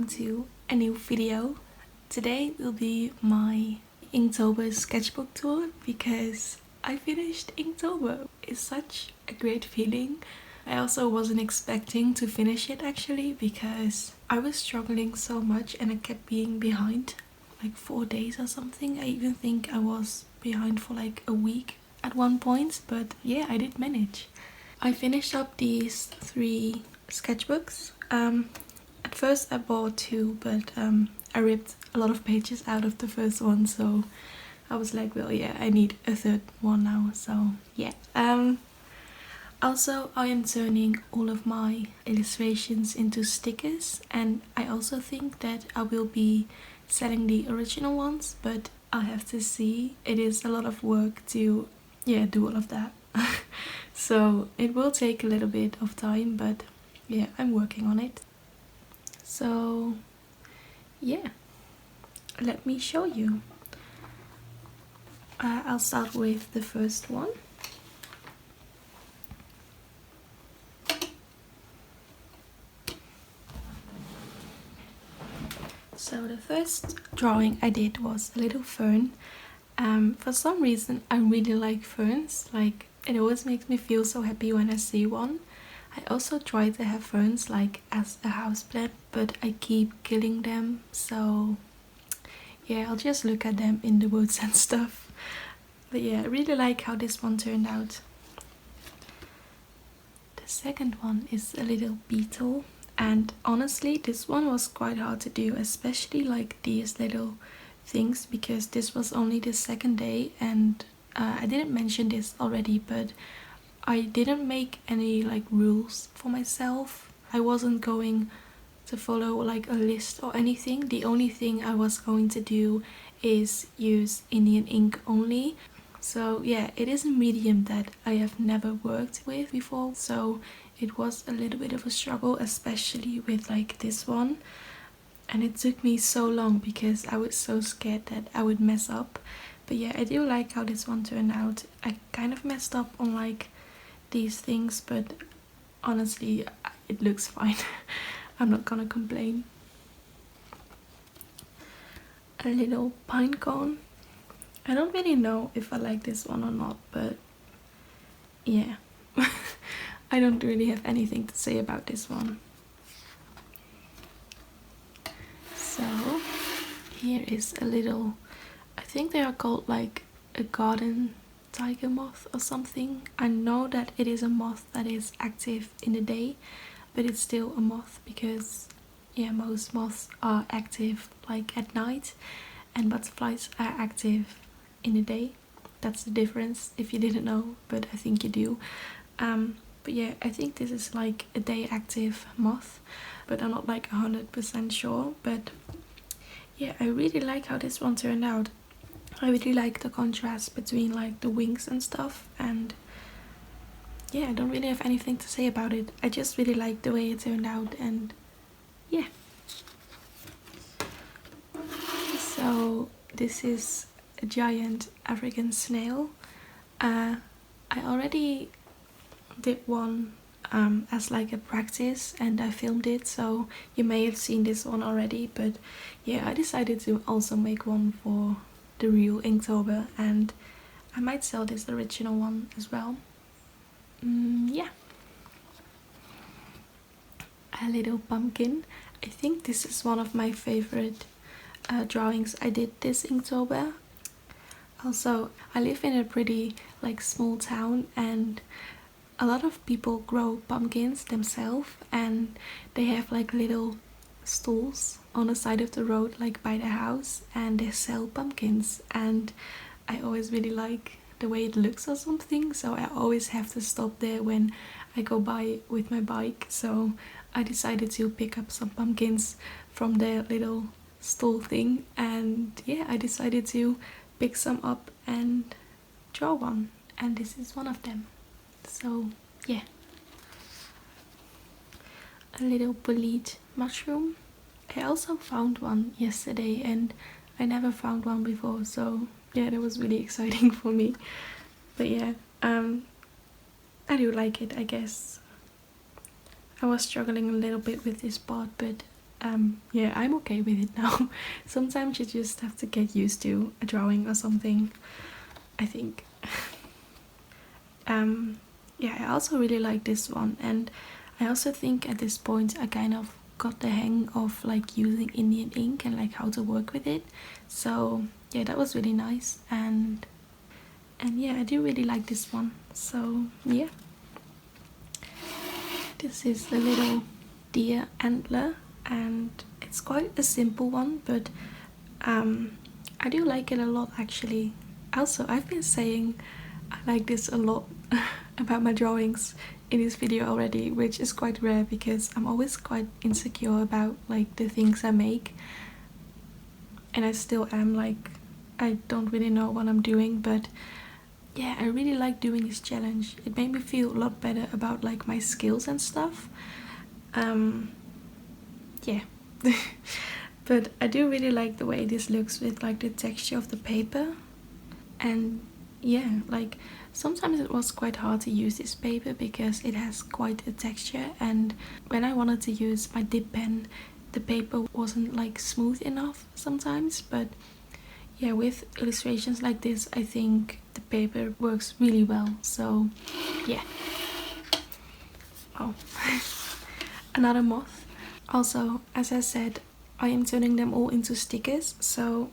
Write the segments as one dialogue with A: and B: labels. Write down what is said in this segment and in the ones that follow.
A: welcome to a new video. Today will be my Inktober sketchbook tour because I finished Inktober. It's such a great feeling. I also wasn't expecting to finish it actually because I was struggling so much and I kept being behind like 4 days or something. I even think I was behind for like a week at one point, but yeah, I did manage. I finished up these 3 sketchbooks. At first I bought 2, but I ripped a lot of pages out of the first one, so I was like, well, yeah, I need a 3rd one now, so yeah. Also, I am turning all of my illustrations into stickers, and I also think that I will be selling the original ones, but I'll have to see. It is a lot of work to, yeah, do all of that. So it will take a little bit of time, but yeah, I'm working on it. So yeah, let me show you. I'll start with the first one. So the first drawing I did was a little fern. For some reason I really like ferns, like it always makes me feel so happy when I see one. I also try to have ferns like as a houseplant, but I keep killing them, so yeah, I'll just look at them in the woods and stuff. But yeah, I really like how this one turned out. The second one is a little beetle, and honestly this one was quite hard to do, especially like these little things, because this was only the 2nd day, and I didn't mention this already, but I didn't make any like rules for myself. I wasn't going to follow like a list or anything. The only thing I was going to do is use Indian ink only. So yeah, it is a medium that I have never worked with before, so it was a little bit of a struggle, especially with like this one. And it took me so long because I was so scared that I would mess up. But yeah, I do like how this one turned out. I kind of messed up on like these things, but honestly it looks fine. I'm not gonna complain. A little pine cone. I don't really know if I like this one or not, but yeah. I don't really have anything to say about this one. So here is a little, I think they are called like a garden tiger moth or something. I know that it is a moth that is active in the day, but it's still a moth because yeah, most moths are active like at night and butterflies are active in the day. That's the difference if you didn't know, but I think you do. But yeah, I think this is like a day active moth, but I'm not like 100% sure. But yeah, I really like how this one turned out. I really like the contrast between like the wings and stuff, and yeah, I don't really have anything to say about it. I just really like the way it turned out, and yeah. So this is a giant African snail. I already did one as like a practice and I filmed it, so you may have seen this one already, but yeah, I decided to also make one for the real Inktober, and I might sell this original one as well. Yeah. A little pumpkin. I think this is one of my favorite drawings I did this Inktober. Also, I live in a pretty like small town, and a lot of people grow pumpkins themselves, and they have like little stalls on the side of the road like by the house, and they sell pumpkins, and I always really like the way it looks or something, so I always have to stop there when I go by with my bike. So I decided to pick up some pumpkins from their little stall thing, and yeah, I decided to pick some up and draw one, and this is one of them. So yeah. A little bolete mushroom. I also found one yesterday and I never found one before, so yeah, that was really exciting for me. But yeah, I do like it, I guess. I was struggling a little bit with this part, but yeah, I'm okay with it now. Sometimes you just have to get used to a drawing or something, I think. Yeah, I also really like this one, and I also think at this point I kind of got the hang of like using Indian ink and like how to work with it. So yeah, that was really nice, and yeah, I do really like this one. So yeah, this is the little deer antler, and it's quite a simple one, but I do like it a lot actually. Also, I've been saying I like this a lot about my drawings in this video already, which is quite rare because I'm always quite insecure about like the things I make, and I still am, like I don't really know what I'm doing, but yeah, I really like doing this challenge. It made me feel a lot better about like my skills and stuff. Yeah. But I do really like the way this looks with like the texture of the paper. And yeah, like sometimes it was quite hard to use this paper because it has quite a texture, and when I wanted to use my dip pen the paper wasn't like smooth enough sometimes. But yeah, with illustrations like this I think the paper works really well. So yeah. Oh. Another moth. Also, as I said, I am turning them all into stickers, so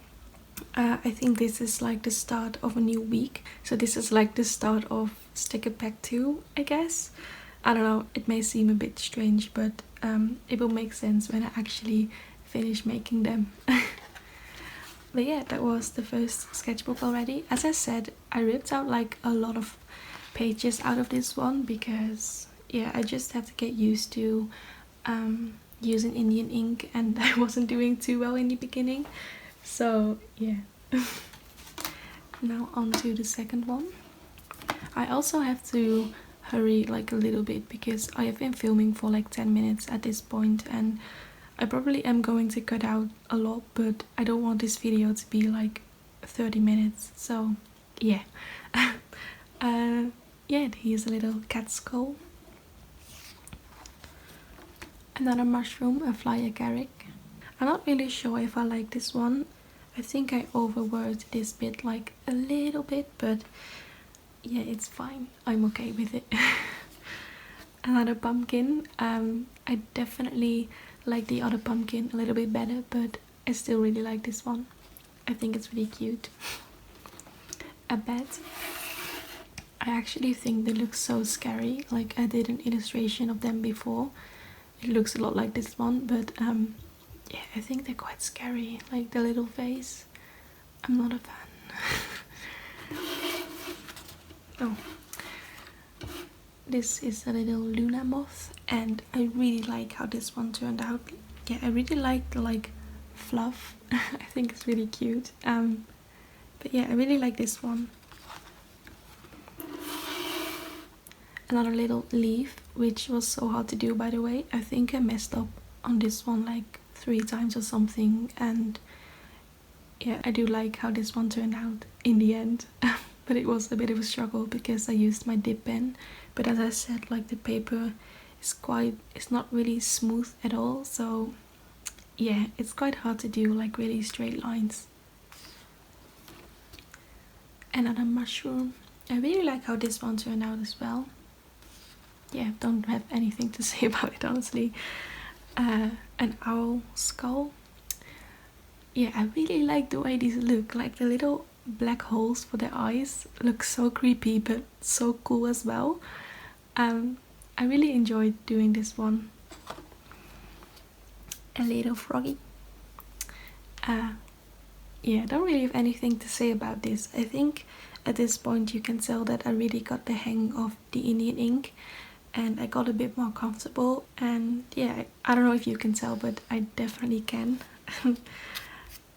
A: I think this is like the start of a new week. So this is like the start of sticker pack 2, I guess. I don't know, it may seem a bit strange, but it will make sense when I actually finish making them. But yeah, that was the first sketchbook already. As I said, I ripped out like a lot of pages out of this one because yeah, I just have to get used to using Indian ink, and I wasn't doing too well in the beginning. So yeah. Now on to the second one. I also have to hurry like a little bit because I have been filming for like 10 minutes at this point, and I probably am going to cut out a lot, but I don't want this video to be like 30 minutes. So yeah. Yeah, here's a little cat skull. Another mushroom, a fly agaric. I'm not really sure if I like this one. I think I overworked this bit like a little bit, but yeah, it's fine. I'm okay with it. Another pumpkin. I definitely like the other pumpkin a little bit better, but I still really like this one. I think it's really cute. A bat. I actually think they look so scary. Like I did an illustration of them before. It looks a lot like this one, but yeah, I think they're quite scary. Like the little face. I'm not a fan. Oh. This is a little Luna moth, and I really like how this one turned out. Yeah, I really like the like fluff. I think it's really cute. But yeah, I really like this one. Another little leaf, which was so hard to do, by the way. I think I messed up on this one like 3 times or something, and yeah, I do like how this one turned out in the end. But it was a bit of a struggle because I used my dip pen, but as I said, like the paper is it's not really smooth at all, so yeah, it's quite hard to do like really straight lines. Another mushroom. I really like how this one turned out as well. Yeah, don't have anything to say about it, honestly. An owl skull. Yeah, I really like the way these look. Like the little black holes for their eyes look so creepy, but so cool as well. I really enjoyed doing this one. A little froggy. Yeah, I don't really have anything to say about this. I think at this point you can tell that I really got the hang of the Indian ink, and I got a bit more comfortable, and yeah, I don't know if you can tell, but I definitely can.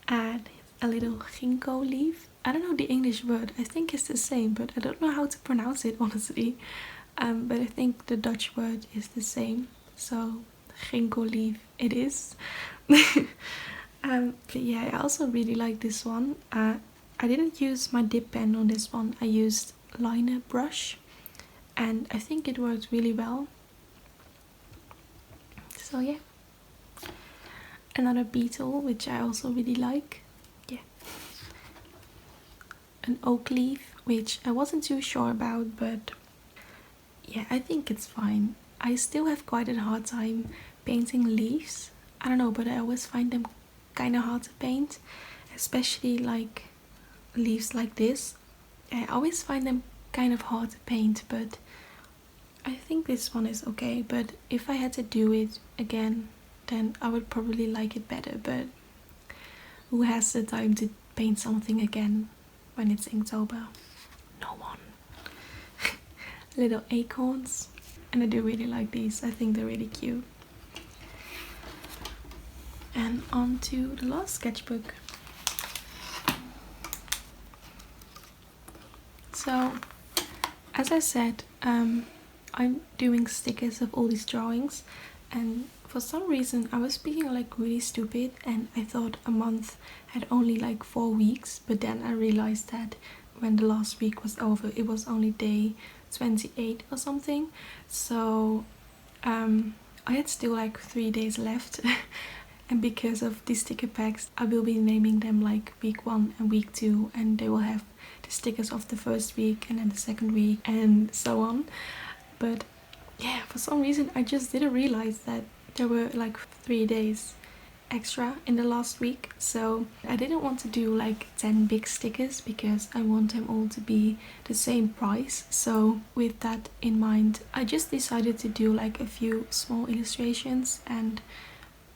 A: And a little ginkgo leaf. I don't know the English word, I think it's the same, but I don't know how to pronounce it honestly. But I think the Dutch word is the same, so ginkgo leaf it is. But yeah, I also really like this one. I didn't use my dip pen on this one, I used liner brush, and I think it worked really well. So yeah. Another beetle, which I also really like. Yeah. An oak leaf, which I wasn't too sure about, but yeah, I think it's fine. I still have quite a hard time painting leaves. I don't know, but I always find them kind of hard to paint, especially like leaves like this. I always find them kind of hard to paint, but I think this one is okay. But if I had to do it again, then I would probably like it better. But who has the time to paint something again when it's Inktober? No one. Little acorns, and I do really like these. I think they're really cute. And on to the last sketchbook. So, as I said, I'm doing stickers of all these drawings, and for some reason I was being like really stupid and I thought a month had only like 4 weeks, but then I realized that when the last week was over it was only day 28 or something. So I had still like 3 days left. And because of these sticker packs, I will be naming them like week 1 and week 2, and they will have the stickers of the first week and then the second week and so on. But yeah, for some reason I just didn't realize that there were like 3 days extra in the last week. So I didn't want to do like 10 big stickers because I want them all to be the same price. So with that in mind, I just decided to do like a few small illustrations and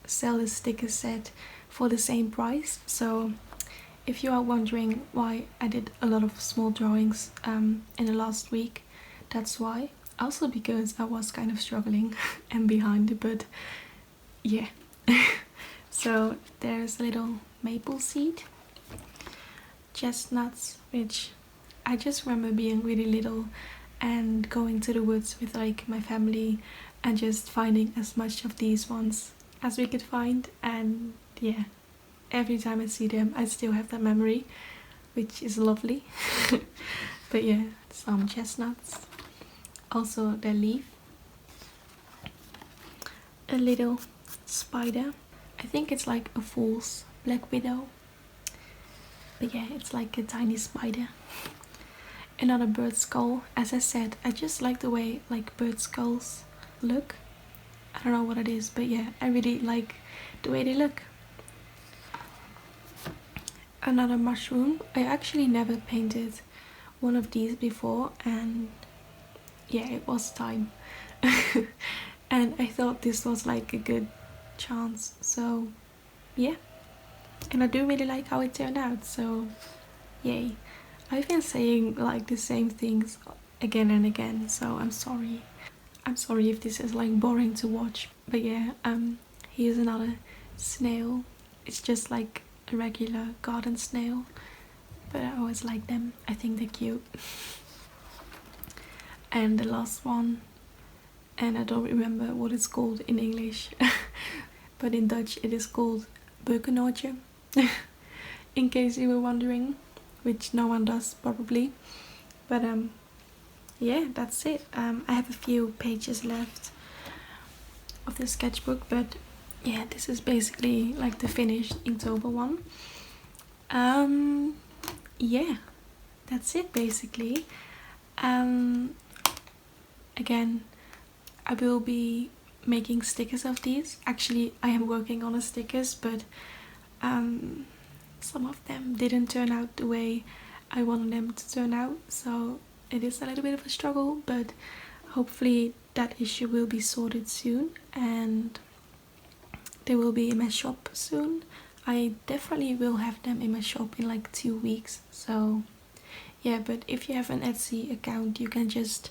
A: sell the sticker set for the same price. So if you are wondering why I did a lot of small drawings in the last week, that's why. Also because I was kind of struggling and behind, but yeah. So there's a little maple seed, chestnuts, which I just remember being really little and going to the woods with like my family and just finding as much of these ones as we could find, and yeah, every time I see them I still have that memory, which is lovely. But yeah, some chestnuts, also the leaf, a little spider. I think it's like a fool's black widow, but yeah, it's like a tiny spider. Another bird skull. As I said, I just like the way like bird skulls look. I don't know what it is, but yeah, I really like the way they look. Another mushroom. I actually never painted one of these before, and yeah, it was time. And I thought this was like a good chance, so yeah. And I do really like how it turned out, so yay. I've been saying like the same things again and again, so I'm sorry. I'm sorry if this is like boring to watch, but yeah, here's another snail. It's just like a regular garden snail, but I always like them. I think they're cute. And the last one, and I don't remember what it's called in English, but in Dutch it is called beukennootje. In case you were wondering, which no one does probably. But yeah, that's it. I have a few pages left of the sketchbook, but yeah, this is basically like the finished Inktober one. Yeah, that's it basically. Again, I will be making stickers of these. Actually, I am working on the stickers, but some of them didn't turn out the way I wanted them to turn out, so it is a little bit of a struggle, but hopefully that issue will be sorted soon and they will be in my shop soon. I definitely will have them in my shop in like 2 weeks, so yeah. But if you have an Etsy account, you can just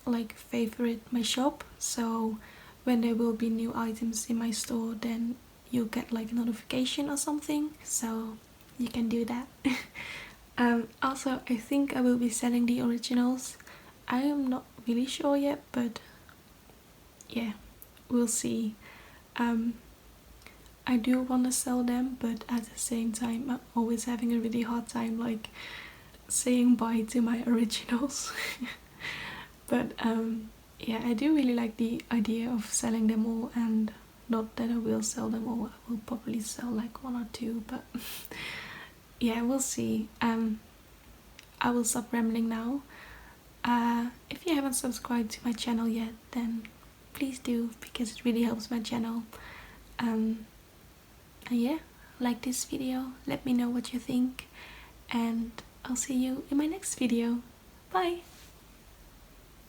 A: like favorite my shop, so when there will be new items in my store, then you'll get like a notification or something, so you can do that. Also, I think I will be selling the originals. I am not really sure yet, but yeah, we'll see. I do want to sell them, but at the same time I'm always having a really hard time like saying bye to my originals. But yeah, I do really like the idea of selling them all and Not that I will sell them all, I will probably sell like 1 or 2, but yeah, we'll see. I will stop rambling now. If you haven't subscribed to my channel yet, then please do, because it really helps my channel. And yeah, like this video, let me know what you think, and I'll see you in my next video. Bye!